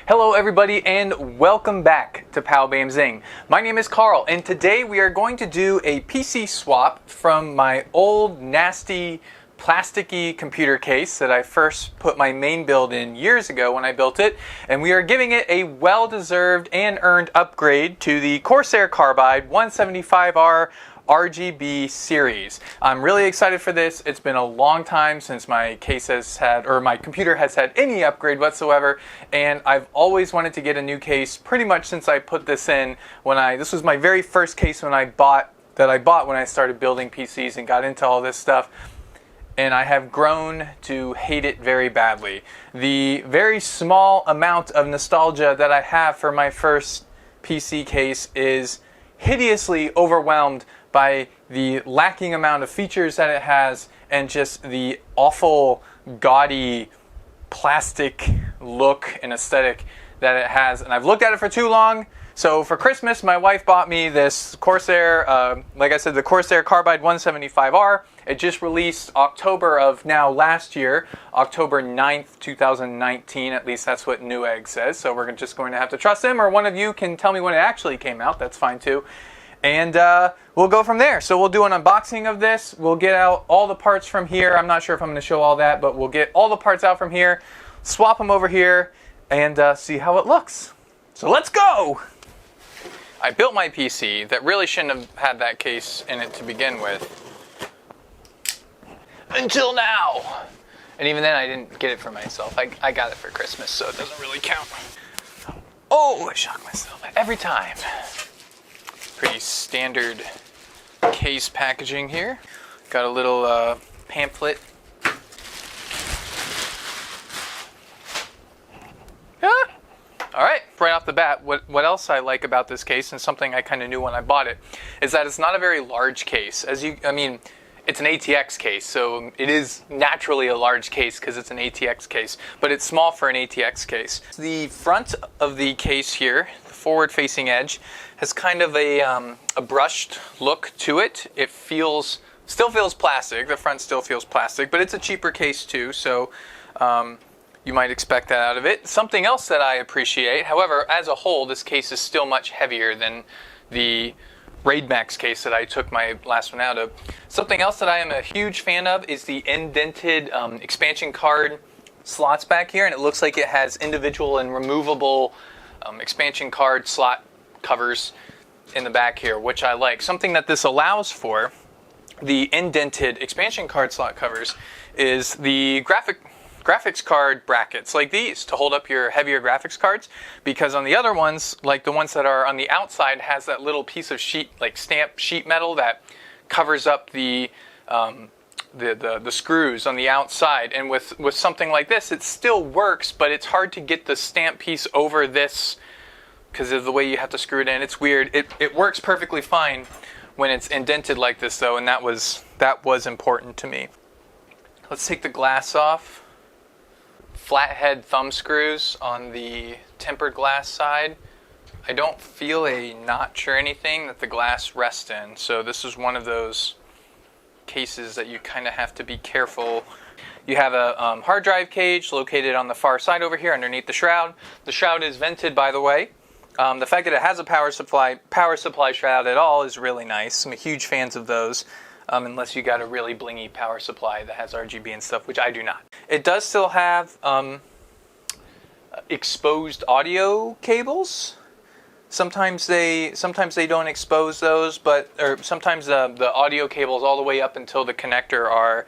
Hello everybody and welcome back to Pow Bam Zing. My name is Carl and today we are going to do a PC swap from my old nasty plasticky computer case that I first put my main build in years ago when I built it, and we are giving it a well-deserved and earned upgrade to the Corsair Carbide 175R RGB series. I'm really excited for this. It's been a long time since my case has had, or my computer has had any upgrade whatsoever, and I've always wanted to get a new case pretty much since I put this in this was my very first case when I bought when I started building PCs and got into all this stuff. And I have grown to hate it very badly. The very small amount of nostalgia that I have for my first PC case is hideously overwhelmed by the lacking amount of features that it has and just the awful, gaudy, plastic look and aesthetic that it has. And I've looked at it for too long. So for Christmas, my wife bought me this Corsair, like I said, the Corsair Carbide 175R. It just released October of last year, October 9th, 2019. At least that's what Newegg says. So we're just going to have to trust them, or one of you can tell me when it actually came out. That's fine too. And we'll go from there. So we'll do an unboxing of this. We'll get out all the parts from here. I'm not sure if I'm going to show all that, but we'll get all the parts out from here, swap them over here, and see how it looks. So let's go! I built my PC that really shouldn't have had that case in it to begin with. Until now! And even then I didn't get it for myself. I got it for Christmas, so it doesn't really count. Oh, I shocked myself every time. Pretty standard case packaging here. Got a little pamphlet. All right, right off the bat, what else I like about this case, and something I kind of knew when I bought it, is that it's not a very large case. It's an ATX case, so it is naturally a large case because it's an ATX case, but it's small for an ATX case. The front of the case here, the forward-facing edge, has kind of a brushed look to it. It still feels plastic. The front still feels plastic, but it's a cheaper case too, so you might expect that out of it. Something else that I appreciate, however, as a whole, this case is still much heavier than the Raid Max case that I took my last one out of. Something else that I am a huge fan of is the indented expansion card slots back here, and it looks like it has individual and removable expansion card slot covers in the back here, which I like. Something that this allows for, the indented expansion card slot covers, is the graphics card brackets like these to hold up your heavier graphics cards, because on the other ones, like the ones that are on the outside, has that little piece of sheet, like stamp sheet metal, that covers up the screws on the outside. And with something like this, it still works, but it's hard to get the stamp piece over this because of the way you have to screw it in. It's weird. It works perfectly fine when it's indented like this though, and that was important to me. Let's take the glass off. Flathead thumb screws on the tempered glass side. I don't feel a notch or anything that the glass rests in, so this is one of those cases that you kind of have to be careful. You have a hard drive cage located on the far side over here underneath the shroud. The shroud is vented, by the way. The fact that it has a power supply shroud at all is really nice. I'm a huge fan of those. Unless you got a really blingy power supply that has RGB and stuff, which I do not. It does still have exposed audio cables. Sometimes they don't expose those, or sometimes the audio cables all the way up until the connector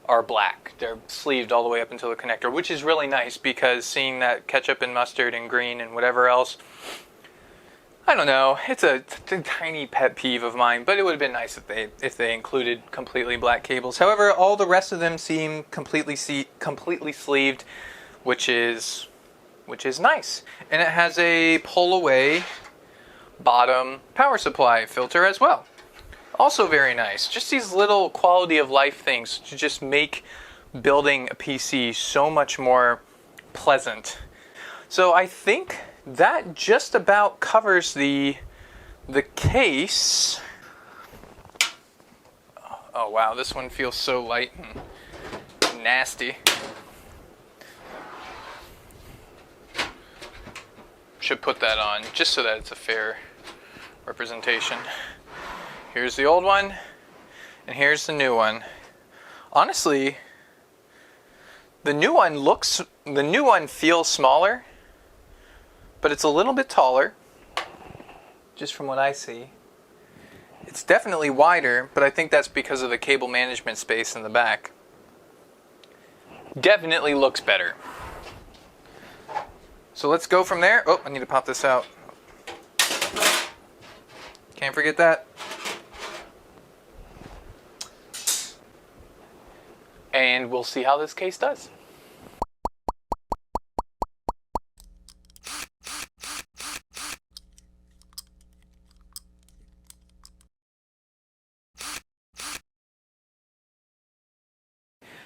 are black. They're sleeved all the way up until the connector, which is really nice, because seeing that ketchup and mustard and green and whatever else, I don't know, it's a tiny pet peeve of mine, but it would have been nice if they included completely black cables. However, all the rest of them seem completely sleeved, which is nice. And it has a pull-away bottom power supply filter as well. Also very nice. Just these little quality of life things to just make building a PC so much more pleasant. So I think that just about covers the case. Oh wow, this one feels so light and nasty. should put that on just so that it's a fair representation. Here's the old one, and here's the new one. Honestly, the new one feels smaller, but it's a little bit taller, just from what I see. It's definitely wider, but I think that's because of the cable management space in the back. Definitely looks better. So let's go from there. Oh, I need to pop this out. Can't forget that. And we'll see how this case does.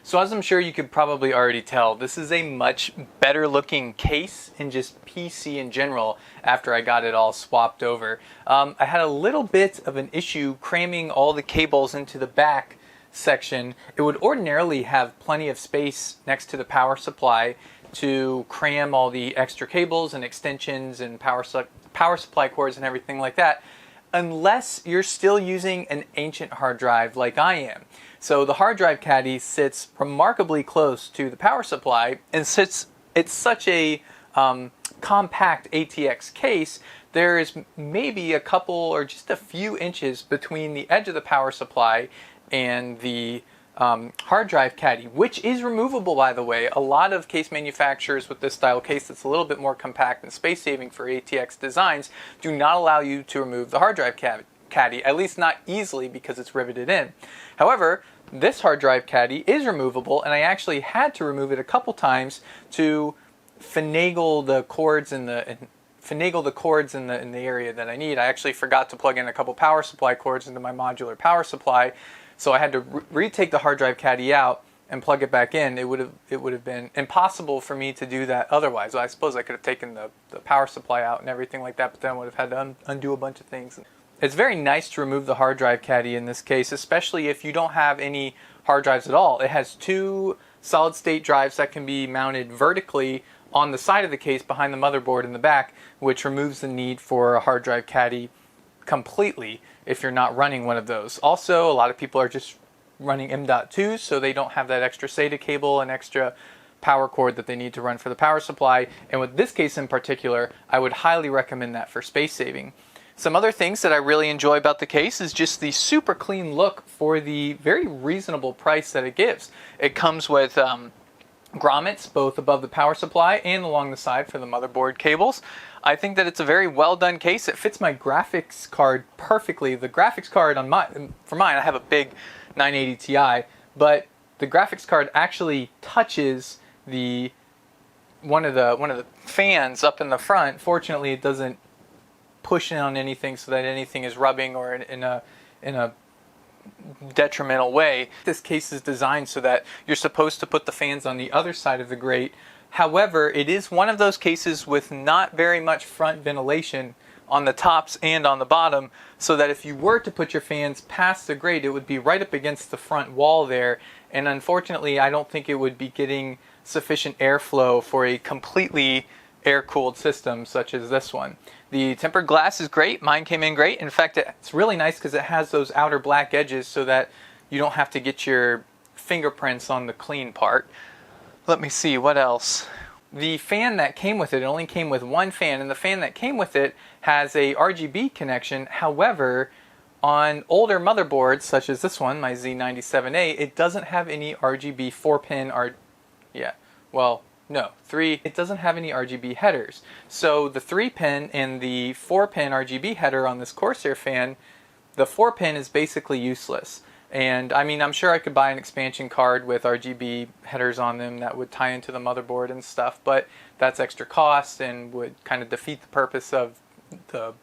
So as I'm sure you could probably already tell, this is a much better looking case and just PC in general after I got it all swapped over. I had a little bit of an issue cramming all the cables into the back section. It would ordinarily have plenty of space next to the power supply to cram all the extra cables and extensions and power supply cords and everything like that, unless you're still using an ancient hard drive like I am. So the hard drive caddy sits remarkably close to the power supply, and since it's such a compact ATX case, there is maybe a couple or just a few inches between the edge of the power supply and the hard drive caddy, which is removable, by the way. A lot of case manufacturers with this style case that's a little bit more compact and space saving for ATX designs do not allow you to remove the hard drive caddy, at least not easily because it's riveted in. However, this hard drive caddy is removable, and I actually had to remove it a couple times to finagle the cords in the area that I need. I actually forgot to plug in a couple power supply cords into my modular power supply, so I had to retake the hard drive caddy out and plug it back in. It would have been impossible for me to do that otherwise. Well, I suppose I could have taken the power supply out and everything like that, but then I would have had to undo a bunch of things. It's very nice to remove the hard drive caddy in this case, especially if you don't have any hard drives at all. It has two solid state drives that can be mounted vertically on the side of the case behind the motherboard in the back, which removes the need for a hard drive caddy completely if you're not running one of those. Also, a lot of people are just running M.2s, so they don't have that extra SATA cable and extra power cord that they need to run for the power supply. And with this case in particular, I would highly recommend that for space saving. Some other things that I really enjoy about the case is just the super clean look for the very reasonable price that it gives. It comes with grommets both above the power supply and along the side for the motherboard cables. I think that it's a very well done case. It fits my graphics card perfectly. The graphics card for mine, I have a big 980 Ti, but the graphics card actually touches one of the fans up in the front. Fortunately, it doesn't push in on anything so that anything is rubbing or in a detrimental way. This case is designed so that you're supposed to put the fans on the other side of the grate. However, it is one of those cases with not very much front ventilation on the tops and on the bottom, so that if you were to put your fans past the grate, it would be right up against the front wall there, and unfortunately I don't think it would be getting sufficient airflow for a completely air-cooled system such as this one. The tempered glass is great. Mine came in great. In fact, it's really nice because it has those outer black edges so that you don't have to get your fingerprints on the clean part. Let me see, what else? The fan that came with it only came with one fan, and the fan that came with it has a RGB connection. However, on older motherboards such as this one, my Z97A, it doesn't have any RGB 4-pin it doesn't have any RGB headers. So the 3-pin and the 4-pin RGB header on this Corsair fan, the 4-pin is basically useless. And I mean, I'm sure I could buy an expansion card with RGB headers on them that would tie into the motherboard and stuff, but that's extra cost and would kind of defeat the purpose of the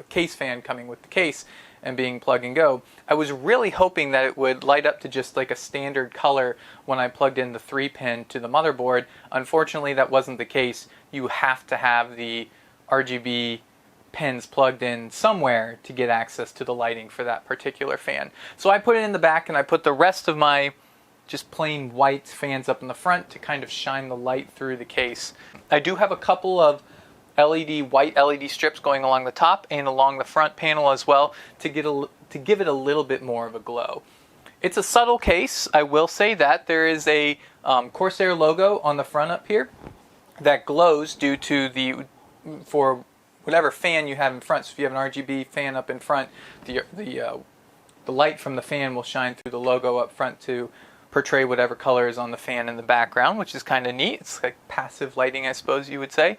case fan coming with the case and being plug and go. I was really hoping that it would light up to just like a standard color when I plugged in the 3-pin to the motherboard. Unfortunately, that wasn't the case. You have to have the RGB pins plugged in somewhere to get access to the lighting for that particular fan. So I put it in the back, and I put the rest of my just plain white fans up in the front to kind of shine the light through the case. I do have a couple of white LED strips going along the top and along the front panel as well to give it a little bit more of a glow. It's a subtle case, I will say that. There is a Corsair logo on the front up here that glows due to for whatever fan you have in front. So if you have an RGB fan up in front, the light from the fan will shine through the logo up front to portray whatever color is on the fan in the background, which is kind of neat. It's like passive lighting, I suppose you would say.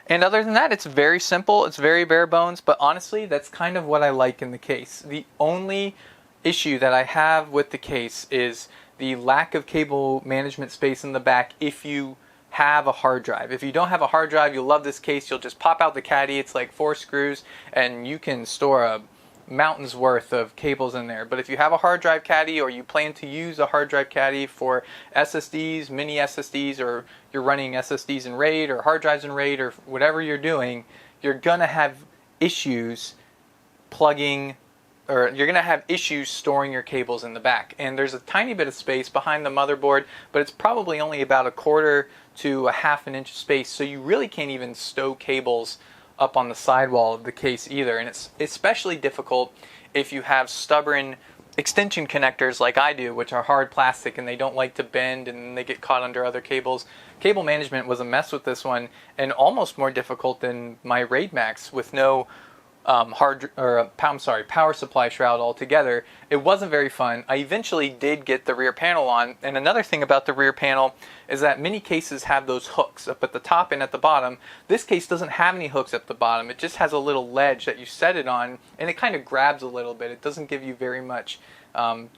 And other than that, it's very simple. It's very bare bones, but honestly, that's kind of what I like in the case. The only issue that I have with the case is the lack of cable management space in the back if you have a hard drive. If you don't have a hard drive, you'll love this case. You'll just pop out the caddy. It's like 4 screws, and you can store a mountain's worth of cables in there. But if you have a hard drive caddy, or you plan to use a hard drive caddy for SSDs, mini SSDs, or you're running SSDs in RAID or hard drives in RAID or whatever you're doing, you're gonna have issues plugging, or you're gonna have issues storing your cables in the back. And there's a tiny bit of space behind the motherboard, but it's probably only about 1/4 to 1/2 an inch space, so you really can't even stow cables up on the sidewall of the case either. And it's especially difficult if you have stubborn extension connectors like I do, which are hard plastic and they don't like to bend and they get caught under other cables. Cable management was a mess with this one, and almost more difficult than my RAID Max with no power supply shroud altogether. It wasn't very fun. I eventually did get the rear panel on, and another thing about the rear panel is that many cases have those hooks up at the top and at the bottom. This case doesn't have any hooks at the bottom. It just has a little ledge that you set it on, and it kind of grabs a little bit. It doesn't give you very much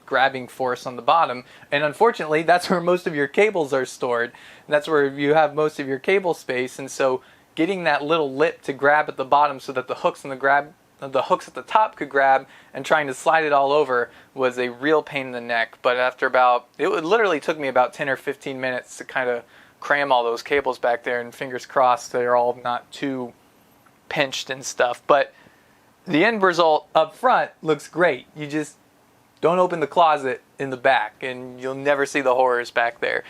grabbing force on the bottom, and unfortunately that's where most of your cables are stored. That's where you have most of your cable space, and so getting that little lip to grab at the bottom so that the hooks at the top could grab, and trying to slide it all over was a real pain in the neck. But after it literally took me about 10 or 15 minutes to kind of cram all those cables back there, and fingers crossed they're all not too pinched and stuff. But the end result up front looks great. You just don't open the closet in the back and you'll never see the horrors back there.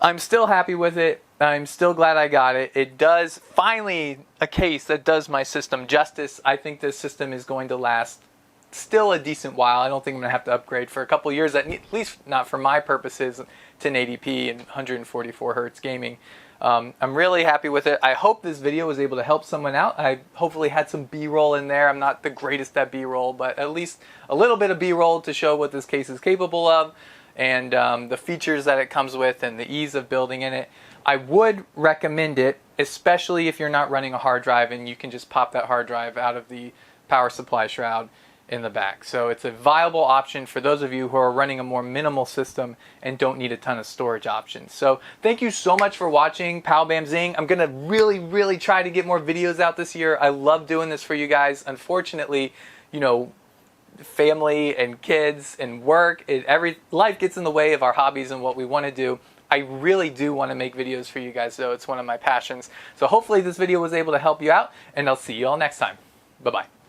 I'm still happy with it. I'm still glad I got it. It does, finally, a case that does my system justice. I think this system is going to last still a decent while. I don't think I'm going to have to upgrade for a couple years, at least not for my purposes, 1080p and 144 hertz gaming. I'm really happy with it. I hope this video was able to help someone out. I hopefully had some B-roll in there. I'm not the greatest at B-roll, but at least a little bit of B-roll to show what this case is capable of, and the features that it comes with and the ease of building in it. I would recommend it, especially if you're not running a hard drive and you can just pop that hard drive out of the power supply shroud in the back. So it's a viable option for those of you who are running a more minimal system and don't need a ton of storage options. So thank you so much for watching Pow Bam Zing. I'm gonna really try to get more videos out this year. I love doing this for you guys. Unfortunately, you know, family and kids and work, life gets in the way of our hobbies and what we want to do. I really do want to make videos for you guys, though. It's one of my passions. So hopefully this video was able to help you out, and I'll see you all next time. Bye-bye.